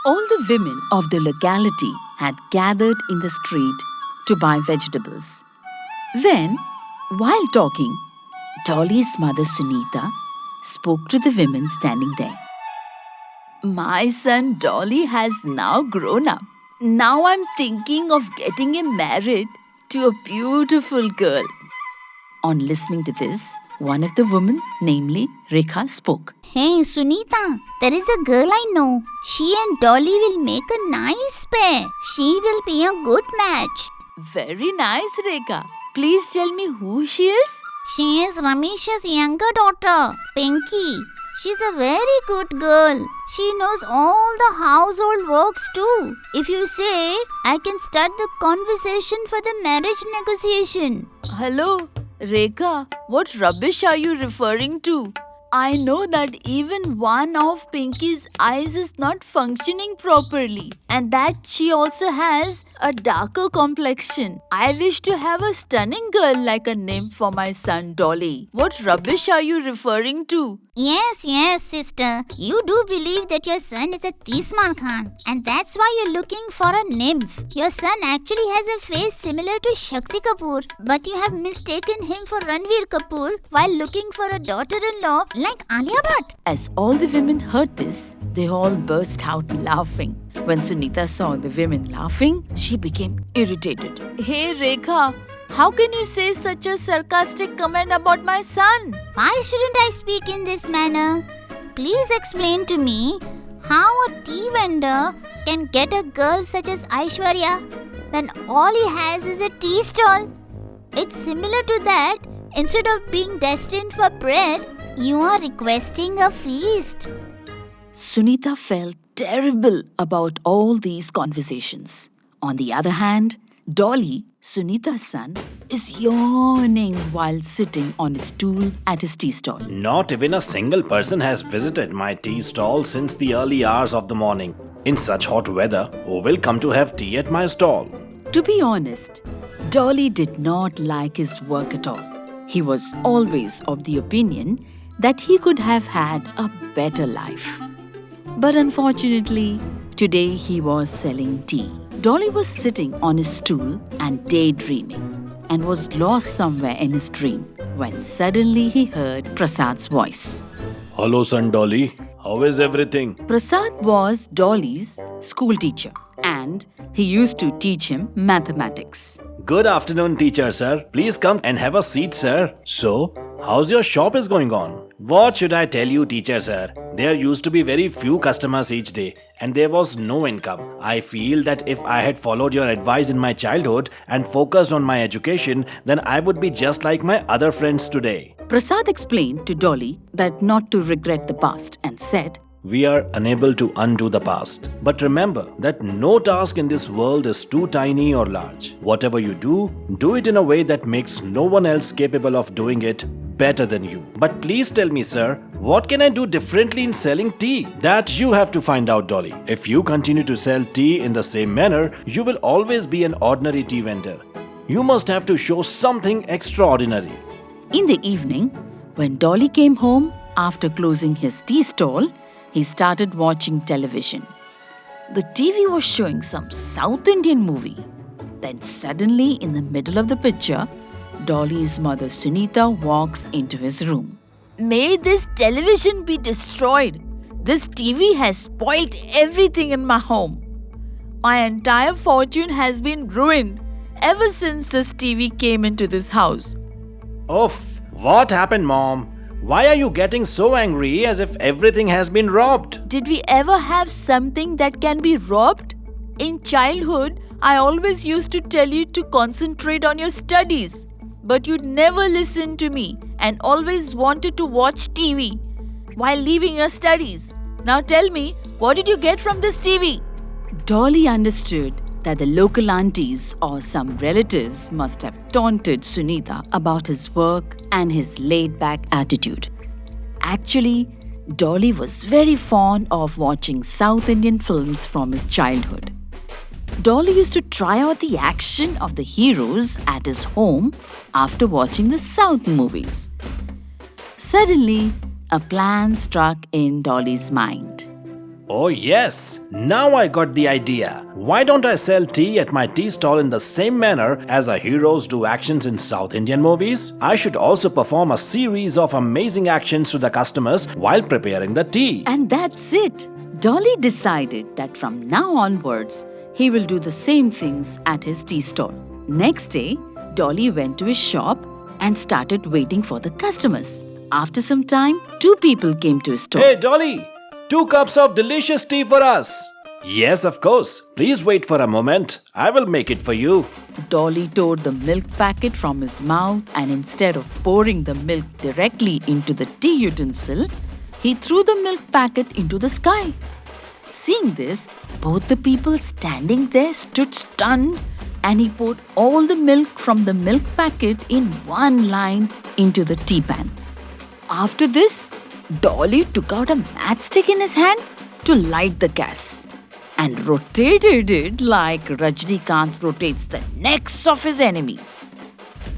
All the women of the locality had gathered in the street to buy vegetables. Then, while talking, Dolly's mother Sunita spoke to the women standing there. My son Dolly has now grown up. Now I'm thinking of getting him married to a beautiful girl. On listening to this, one of the women, namely Rekha, spoke. Hey Sunita, there is a girl I know. She and Dolly will make a nice pair. She will be a good match. Very nice, Rekha. Please tell me who she is. She is Ramesh's younger daughter, Pinky. She's a very good girl. She knows all the household works too. If you say, I can start the conversation for the marriage negotiation. Hello, Rekha. What rubbish are you referring to? I know that even one of Pinky's eyes is not functioning properly and that she also has a darker complexion. I wish to have a stunning girl like a nymph for my son Dolly. What rubbish are you referring to? Yes, sister. You do believe that your son is a Tisman Khan and that's why you're looking for a nymph. Your son actually has a face similar to Shakti Kapoor, but you have mistaken him for Ranveer Kapoor while looking for a daughter-in-law like Alia Bhatt. As all the women heard this, they all burst out laughing. When Sunita saw the women laughing, she became irritated. Hey Rekha, how can you say such a sarcastic comment about my son? Why shouldn't I speak in this manner? Please explain to me how a tea vendor can get a girl such as Aishwarya when all he has is a tea stall. It's similar to that. Instead of being destined for bread, you are requesting a feast. Sunita felt terrible about all these conversations. On the other hand, Dolly, Sunita's son, is yawning while sitting on a stool at his tea stall. Not even a single person has visited my tea stall since the early hours of the morning. In such hot weather, who will come to have tea at my stall? To be honest, Dolly did not like his work at all. He was always of the opinion that he could have had a better life. But unfortunately, today he was selling tea. Dolly was sitting on his stool and daydreaming and was lost somewhere in his dream when suddenly he heard Prasad's voice. Hello, son Dolly. How is everything? Prasad was Dolly's school teacher and he used to teach him mathematics. Good afternoon, teacher, sir. Please come and have a seat, sir. So, how's your shop is going on? What should I tell you, teacher, sir? There used to be very few customers each day and there was no income. I feel that if I had followed your advice in my childhood and focused on my education, then I would be just like my other friends today. Prasad explained to Dolly that not to regret the past and said, We are unable to undo the past. But remember that no task in this world is too tiny or large. Whatever you do it in a way that makes no one else capable of doing it better than you. But please tell me, sir, what can I do differently in selling tea? That you have to find out, Dolly. If you continue to sell tea in the same manner, you will always be an ordinary tea vendor. You must have to show something extraordinary. In the evening, when Dolly came home after closing his tea stall, he started watching television. The TV was showing some South Indian movie. Then suddenly, in the middle of the picture, Dolly's mother Sunita walks into his room. May this television be destroyed. This TV has spoiled everything in my home. My entire fortune has been ruined ever since this TV came into this house. Oof, what happened, Mom? Why are you getting so angry as if everything has been robbed? Did we ever have something that can be robbed? In childhood, I always used to tell you to concentrate on your studies. But you never listened to me and always wanted to watch TV while leaving your studies. Now tell me, what did you get from this TV? Dolly understood that the local aunties or some relatives must have taunted Sunita about his work and his laid-back attitude. Actually, Dolly was very fond of watching South Indian films from his childhood. Dolly used to try out the action of the heroes at his home after watching the South movies. Suddenly, a plan struck in Dolly's mind. Oh yes, now I got the idea. Why don't I sell tea at my tea stall in the same manner as our heroes do actions in South Indian movies? I should also perform a series of amazing actions to the customers while preparing the tea. And that's it. Dolly decided that from now onwards, he will do the same things at his tea stall. Next day, Dolly went to his shop and started waiting for the customers. After some time, two people came to his store. Hey Dolly, 2 cups of delicious tea for us. Yes, of course. Please wait for a moment. I will make it for you. Dolly tore the milk packet from his mouth, and instead of pouring the milk directly into the tea utensil, he threw the milk packet into the sky. Seeing this, both the people standing there stood stunned, and he poured all the milk from the milk packet in one line into the tea pan. After this, Dolly took out a matchstick in his hand to light the gas and rotated it like Rajnikant rotates the necks of his enemies.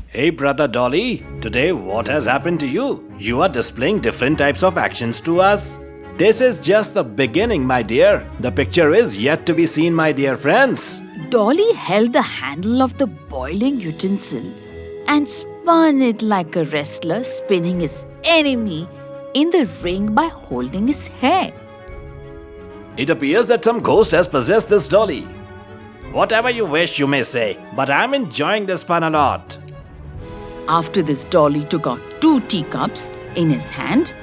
Hey brother Dolly, today what has happened to you? You are displaying different types of actions to us. This is just the beginning, my dear. The picture is yet to be seen, my dear friends. Dolly held the handle of the boiling utensil and spun it like a wrestler spinning his enemy in the ring by holding his hair. It appears that some ghost has possessed this Dolly. Whatever you wish, you may say, but I'm enjoying this fun a lot. After this, Dolly took out 2 teacups in his hand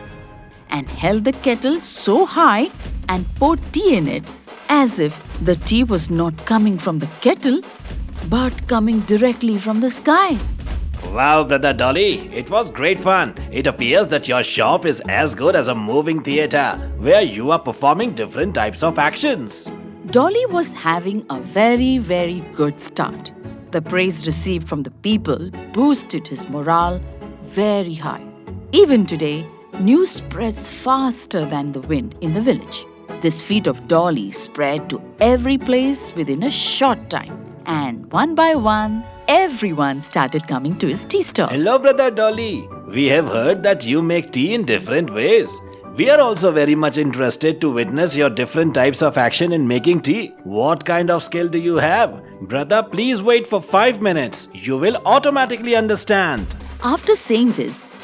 and held the kettle so high and poured tea in it as if the tea was not coming from the kettle but coming directly from the sky. Wow, brother Dolly, it was great fun. It appears that your shop is as good as a moving theater where you are performing different types of actions. Dolly was having a very, very good start. The praise received from the people boosted his morale very high. Even today, news spreads faster than the wind in the village. This feat of Dolly spread to every place within a short time, and one by one, everyone started coming to his tea stall. Hello, brother Dolly. We have heard that you make tea in different ways. We are also very much interested to witness your different types of action in making tea. What kind of skill do you have? Brother, please wait for 5 minutes. You will automatically understand. After saying this,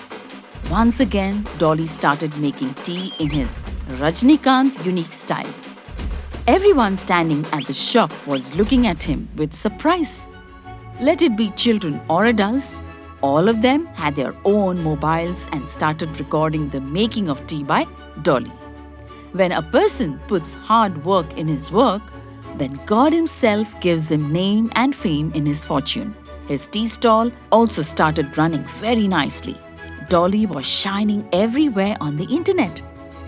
once again, Dolly started making tea in his Rajnikant unique style. Everyone standing at the shop was looking at him with surprise. Let it be children or adults, all of them had their own mobiles and started recording the making of tea by Dolly. When a person puts hard work in his work, then God himself gives him name and fame in his fortune. His tea stall also started running very nicely. Dolly was shining everywhere on the internet.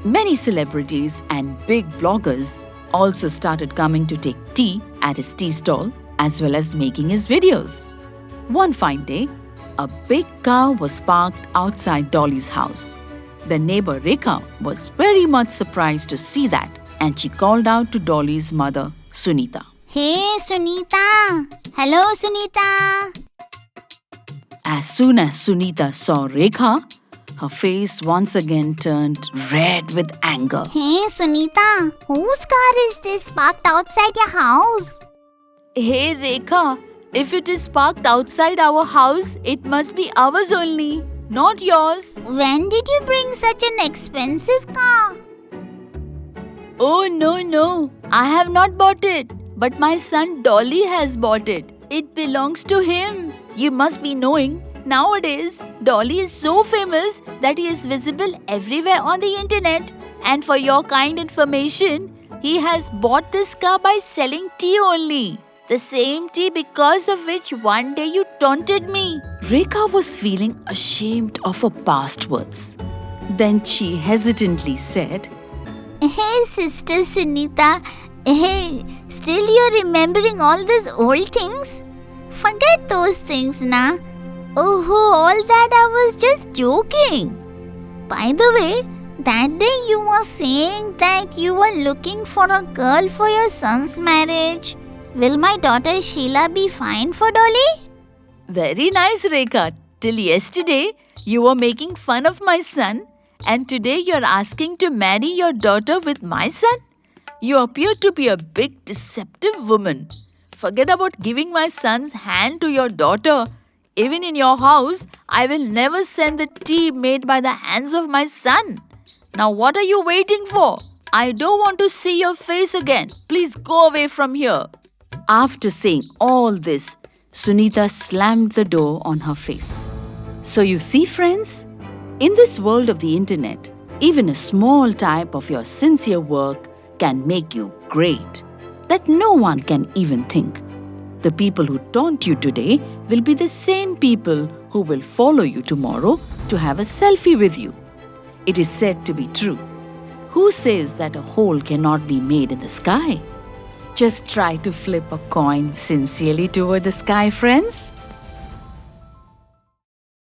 Many celebrities and big bloggers also started coming to take tea at his tea stall as well as making his videos. One fine day, a big car was parked outside Dolly's house. The neighbor Rekha was very much surprised to see that, and she called out to Dolly's mother, Sunita. Hey Sunita! Hello Sunita! As soon as Sunita saw Rekha, her face once again turned red with anger. Hey Sunita! Whose car is this parked outside your house? Hey Rekha, if it is parked outside our house, it must be ours only, not yours. When did you bring such an expensive car? Oh no, I have not bought it, but my son Dolly has bought it. It belongs to him. You must be knowing, nowadays Dolly is so famous that he is visible everywhere on the internet. And for your kind information, he has bought this car by selling tea only. The same tea because of which one day you taunted me. Rekha was feeling ashamed of her past words. Then she hesitantly said, Hey sister Sunita, hey, still you're remembering all those old things? Forget those things, na. Oh, all that I was just joking. By the way, that day you were saying that you were looking for a girl for your son's marriage. Will my daughter Sheila be fine for Dolly? Very nice, Rekha. Till yesterday, you were making fun of my son, and today you're asking to marry your daughter with my son? You appear to be a big deceptive woman. Forget about giving my son's hand to your daughter. Even in your house, I will never send the tea made by the hands of my son. Now what are you waiting for? I don't want to see your face again. Please go away from here. After saying all this, Sunita slammed the door on her face. So you see, friends, in this world of the internet, even a small type of your sincere work can make you great that no one can even think. The people who taunt you today will be the same people who will follow you tomorrow to have a selfie with you. It is said to be true. Who says that a hole cannot be made in the sky? Just try to flip a coin sincerely toward the sky, friends.